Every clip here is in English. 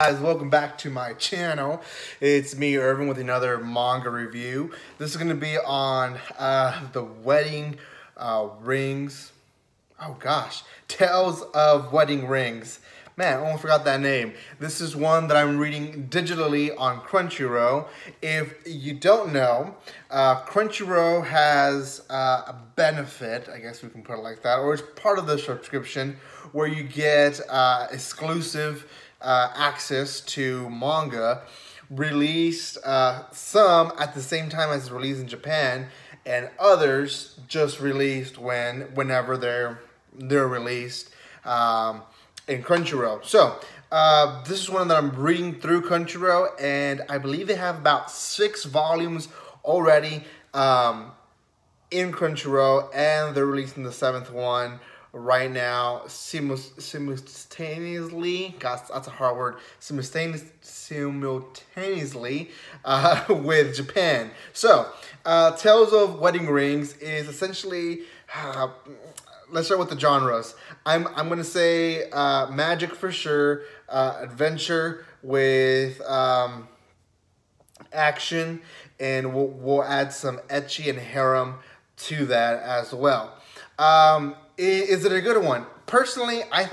Guys, welcome back to my channel. It's me, Irvin, with another manga review. This is going to be on the wedding rings. Oh gosh, Tales of Wedding Rings. Man, I almost forgot that name. This is one that I'm reading digitally on Crunchyroll. If you don't know, Crunchyroll has a benefit, I guess we can put it like that, or it's part of the subscription where you get exclusive access to manga released, some at the same time as released in Japan, and others just released whenever they're released in Crunchyroll. So this is one that I'm reading through Crunchyroll, and I believe they have about 6 volumes already in Crunchyroll, and they're releasing the 7th one right now simultaneously. Gosh, that's a hard word. Simultaneously with Japan. So Tales of Wedding Rings is essentially let's start with the genres. I'm gonna say magic for sure, adventure with action, and we'll add some ecchi and harem to that as well. Is it a good one? Personally, I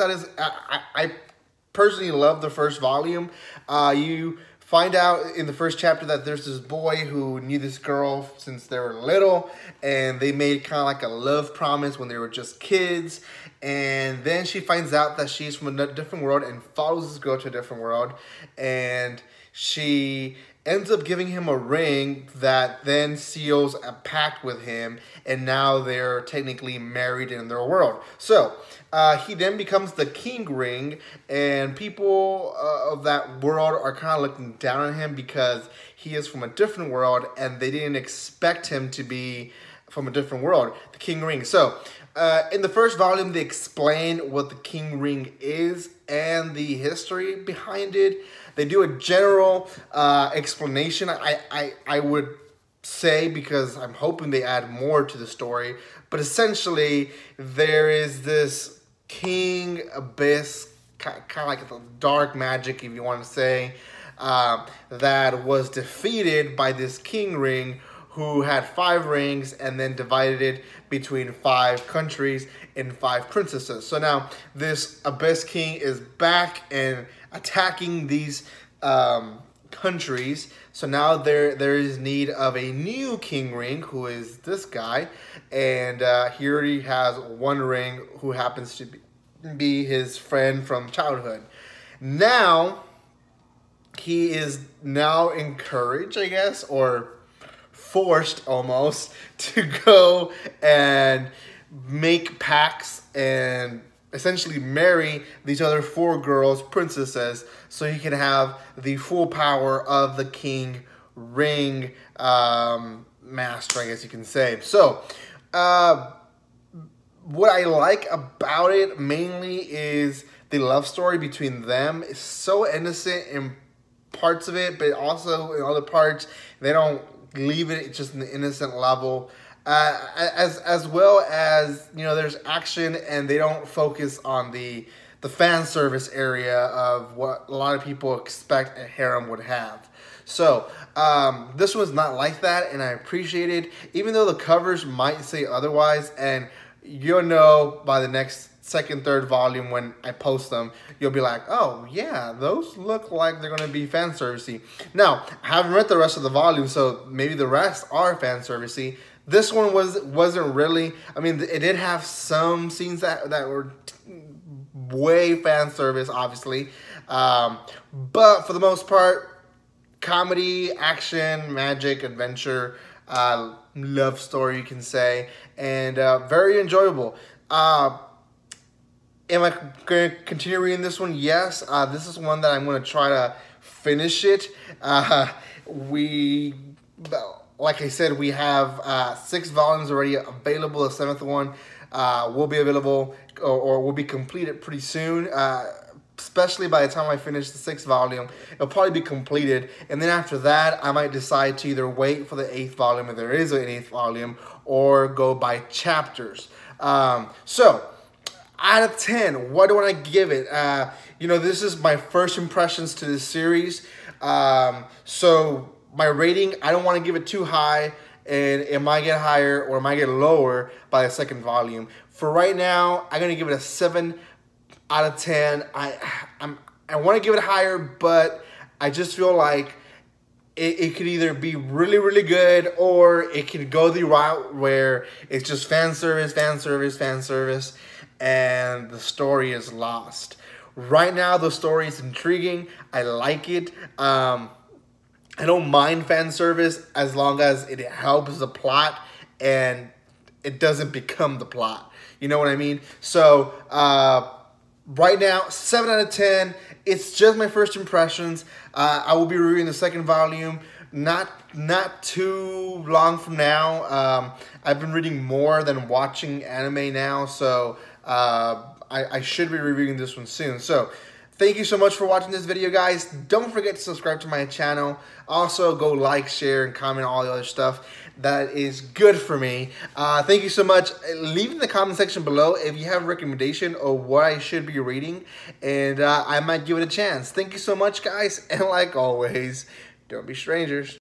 personally love the first volume. You find out in the first chapter that there's this boy who knew this girl since they were little, and they made kind of like a love promise when they were just kids. And then she finds out that she's from a different world and follows this girl to a different world, and she ends up giving him a ring that then seals a pact with him, and now they're technically married in their world. So he then becomes the king ring, and people of that world are kind of looking down on him because he is from a different world, and they didn't expect him to be from a different world, the king ring. So in the first volume, they explain what the king ring is and the history behind it. They do a general explanation, I would say, because I'm hoping they add more to the story. But essentially, there is this king abyss, kind of like the dark magic, if you want to say, that was defeated by this king ring who had 5 rings and then divided it between 5 countries and 5 princesses. So now this Abyss King is back and attacking these countries. So now there is need of a new king ring, who is this guy, and he already has 1 ring who happens to be his friend from childhood. Now he is now encouraged, I guess, or forced almost, to go and make pacts and essentially marry these other 4 girls, princesses, so he can have the full power of the king ring master, I guess you can say. So what I like about it mainly is the love story between them. It's so innocent in parts of it, but also in other parts they don't leave it just in the innocent level. As well as, you know, there's action, and they don't focus on the fan service area of what a lot of people expect a harem would have. So this one's not like that, and I appreciate it, even though the covers might say otherwise. And you'll know by the next 2nd, 3rd volume when I post them, you'll be like, oh yeah, those look like they're gonna be fan servicey. Now, I haven't read the rest of the volume, so maybe the rest are fan servicey. This one wasn't really. I mean, it did have some scenes that were way fan service, obviously, but for the most part, comedy, action, magic, adventure, love story, you can say, and very enjoyable. Am I going to continue reading this one? Yes. This is one that I'm going to try to finish it. Like I said, we have 6 volumes already available. The 7th one will be available or will be completed pretty soon. Especially by the time I finish the 6th volume, it'll probably be completed. And then after that, I might decide to either wait for the 8th volume, if there is an 8th volume, or go by chapters. So out of 10, what do I give it? You know, this is my first impressions to this series. So my rating, I don't want to give it too high, and it might get higher or it might get lower by the second volume. For right now, I'm going to give it a 7 out of 10. I want to give it higher, but I just feel like it could either be really, really good, or it could go the route where it's just fan service, and the story is lost. Right now, the story is intriguing. I like it. I don't mind fan service as long as it helps the plot and it doesn't become the plot. You know what I mean? So, right now, 7 out of 10. It's just my first impressions. I will be reviewing the second volume not too long from now. I've been reading more than watching anime now, so I should be reviewing this one soon. So thank you so much for watching this video, guys. Don't forget to subscribe to my channel. Also, go like, share, and comment all the other stuff. That is good for me. Thank you so much. Leave in the comment section below if you have a recommendation of what I should be reading, and I might give it a chance. Thank you so much, guys, and like always, don't be strangers.